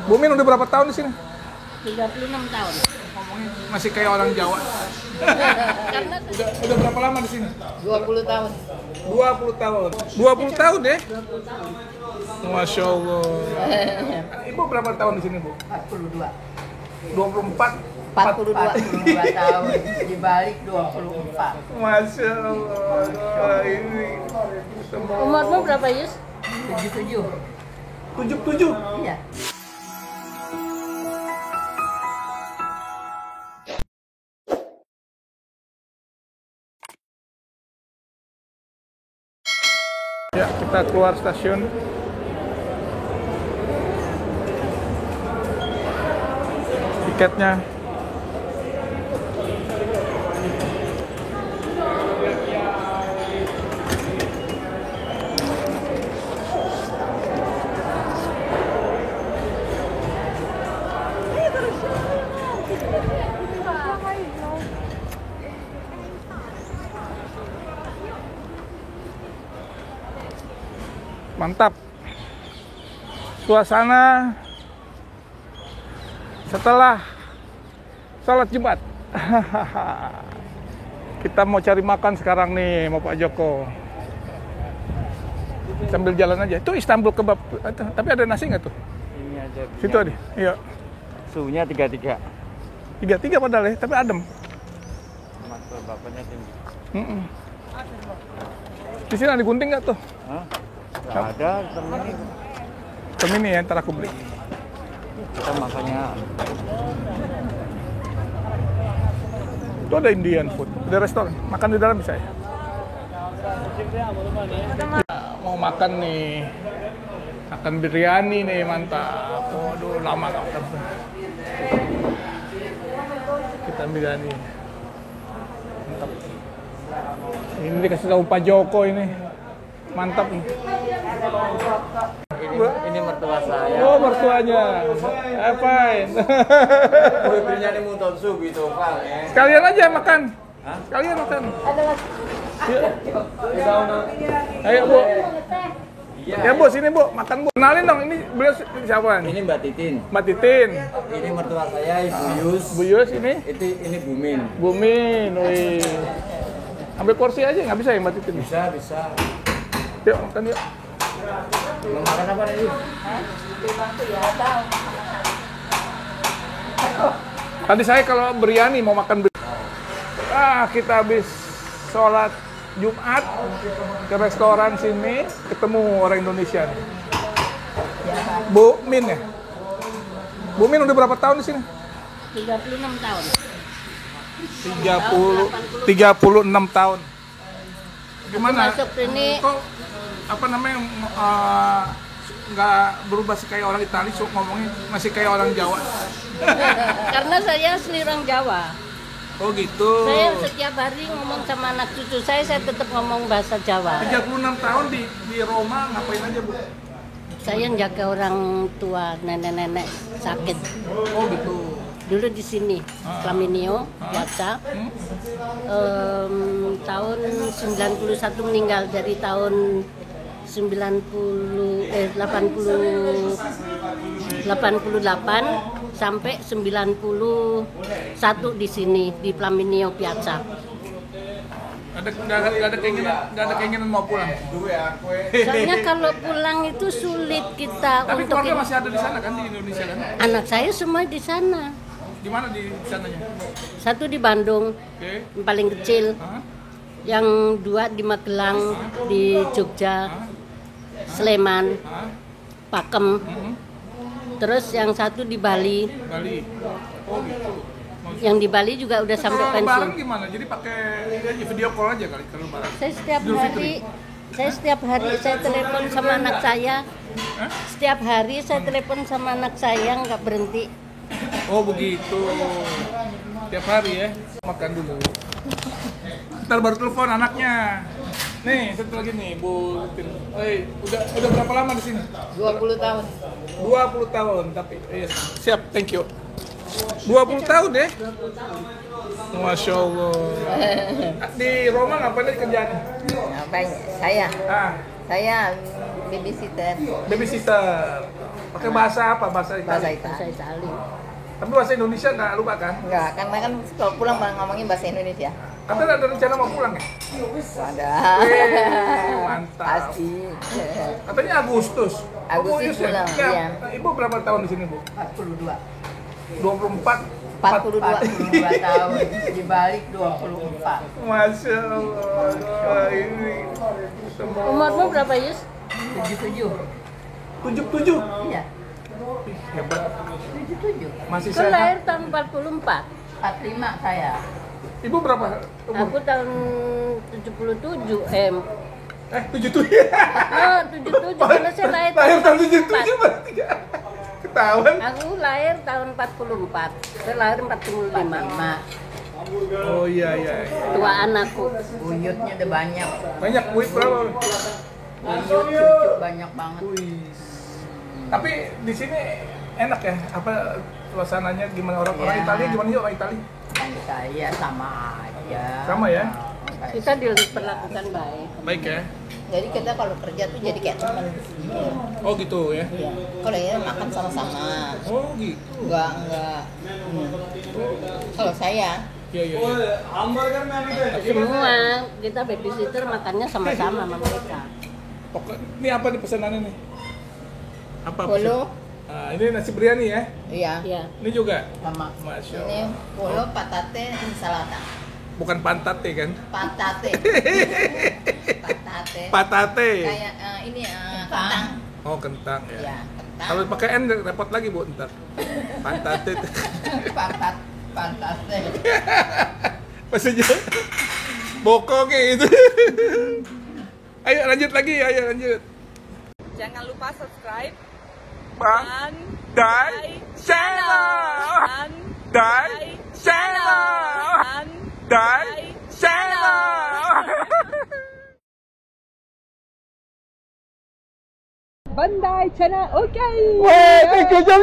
Bu Min udah berapa tahun di sini? 36 tahun. Ngomongnya masih kayak orang Jawa. Karena Udah berapa lama di sini? 20 tahun. 20 tahun. 20 tahun deh. Masya Allah. Ibu berapa tahun di sini, Bu? 42. 24. 42 tahun. Dibalik 24. Masya Allah. Ini Umurmu berapa, Yus? 77. 77. Iya. Ya, kita keluar stasiun. Tiketnya. Mantap. Suasana setelah sholat Jumat. Kita mau cari makan sekarang nih, mau Pak Joko. Sambil jalan aja. Itu Istanbul kebab. Tapi ada nasi nggak tuh? Ini aja. Situ ada. Iya. Suhunya 33. 33 padahal ya, tapi adem. Mas bapaknya tinggi. Di sini ada gunting nggak tuh? Hah? Nggak ada temen ini. Ini ya, ntar aku beli. Kita makannya Itu ada Indian food, ada restoran. Makan di dalam bisa ya? Mau makan nih. Makan biryani nih, mantap. Waduh, lama gak makan. Kita biryani. Mantap. Ini dikasih tahu Pak Joko ini. Mantap nih. ini mertua saya. Oh, mertuanya. Apain? Bibirnya ini muntah sup gitu, Pak. Sekalian aja makan. Hah? Sekalian makan. Yuk. Ayo, Bu. Iya. Ya, Bu, sini, Bu. Makan, Bu. Kenalin dong, ini beliau siapa? Ini Mbak Titin. Mbak Titin. Ini mertua saya, Ibu Yus. Bu Yus ini? Ini Bumin. Bumin, wih. Ambil porsi aja, nggak bisa ya Mbak Titin? Bisa, bisa. Yuk, makan yuk. Mau makan apa nih? Tadi saya kalau biryani mau makan kita habis sholat Jumat ke restoran sini, ketemu orang Indonesia nih. Bu Min ya? Bu Min udah berapa tahun di sini? 36 tahun. 36 tahun. Gimana? Masuk sini. Kok apa namanya nggak berubah sih kayak orang Italia, ngomongnya masih kayak orang Jawa? Karena saya asli orang Jawa. Oh gitu. Saya setiap hari ngomong sama anak cucu saya tetap ngomong bahasa Jawa. 36 tahun di Roma ngapain aja, Bu? Saya jaga orang tua, nenek-nenek sakit. Oh gitu. Dulu di sini, Flaminio, Piazza. Tahun 91 meninggal, dari tahun 88 sampai 91 di sini di Flaminio Piazza. Nggak ada keinginan mau pulang. Soalnya kalau pulang itu sulit kita. Tapi untuk keluarga masih ada di sana kan, di Indonesia kan? anak saya semua di sana. Di mana di sananya? Satu di Bandung, Oke. yang paling kecil. Hah? Yang dua di Magelang, di Jogja, Sleman, Hah? Pakem. Terus yang satu di Bali. Bali. Oh gitu. Yang di Bali juga udah sampai Kalau pensiun. lebaran gimana? Jadi pakai video call aja kali kalau lebaran. Saya setiap Idul Fitri. saya telepon sama anak saya. Hah? Setiap hari saya telepon sama anak saya, nggak berhenti. Oh begitu. Tiap hari ya. Makan dulu. Ntar baru telepon anaknya. Nih, satu lagi nih, Bu. Udah berapa lama di sini? 20 tahun. 20 tahun, tapi siap, thank you. 20 tahun deh. Masya Allah. Di Roma ngapain aja kerjaannya? Ngapain? Saya Ah, Saya babysitter. babysitter. Pakai bahasa apa? Bahasa Bahasa Italia. Bahasa Italia. Itali. Tapi bahasa Indonesia nggak lupa kan? Enggak, karena kan kalau pulang malah ngomongin bahasa Indonesia. Katanya ada rencana mau pulang ya? Ada. Mantap. Pasti. Katanya Agustus. Agustus Yus ya? pulang, Ya, iya. Ibu berapa tahun di sini, Bu? 42. 24. 42 tahun. Dibalik 24. Masya Allah. Wah, ini semua. Umurmu berapa, Yus? 77. 77. Iya. Ih, hebat. 77. Masih Aku lahir sehat. tahun 44. 45 saya. Ibu berapa umur? Aku tahun 77. 77. Oh, 77. Karena saya lahir Lahir tahun 77 44. berarti ya. Ketahuan. Aku lahir tahun 44. Saya lahir 45. 45. Oh iya iya. Tua anakku. Buyutnya udah banyak. Banyak duit berapa? Buyut cucu banyak banget. Wih. Tapi di sini enak ya? Apa suasananya gimana orang-orang Ya. Italia gimana sih orang Italia? Saya sama aja. Sama ya? Kita diperlakukan baik. Baik ya. Jadi kita kalau kerja tuh jadi kayak teman. Oh gitu ya. Iya. Kalau ya makan sama-sama. Oh gitu. Enggak. Kalau saya Iya iya. Iya. Semua kita babysitter makannya sama-sama sama mereka. Pokok ini apa nih pesanannya nih? Apa polo, pesan? Ah, ini nasi biryani ya. iya. Iya. Ini juga. Sama. Masya Ini Allah. polo, patate, insalata. Bukan pantate kan? Patate. Patate. Patate. Kayak ini kentang. Oh kentang ya. Ya, kentang. Kalau pakai N repot lagi Bu ntar. Pantate. Patate. Maksudnya bokong kayak gitu. Ayo lanjut lagi, ayo lanjut. Jangan lupa subscribe Bang dan dan channel. dan Dan channel. dan Dan channel. Bandai Channel. Okay. Wah, thank you, Jam.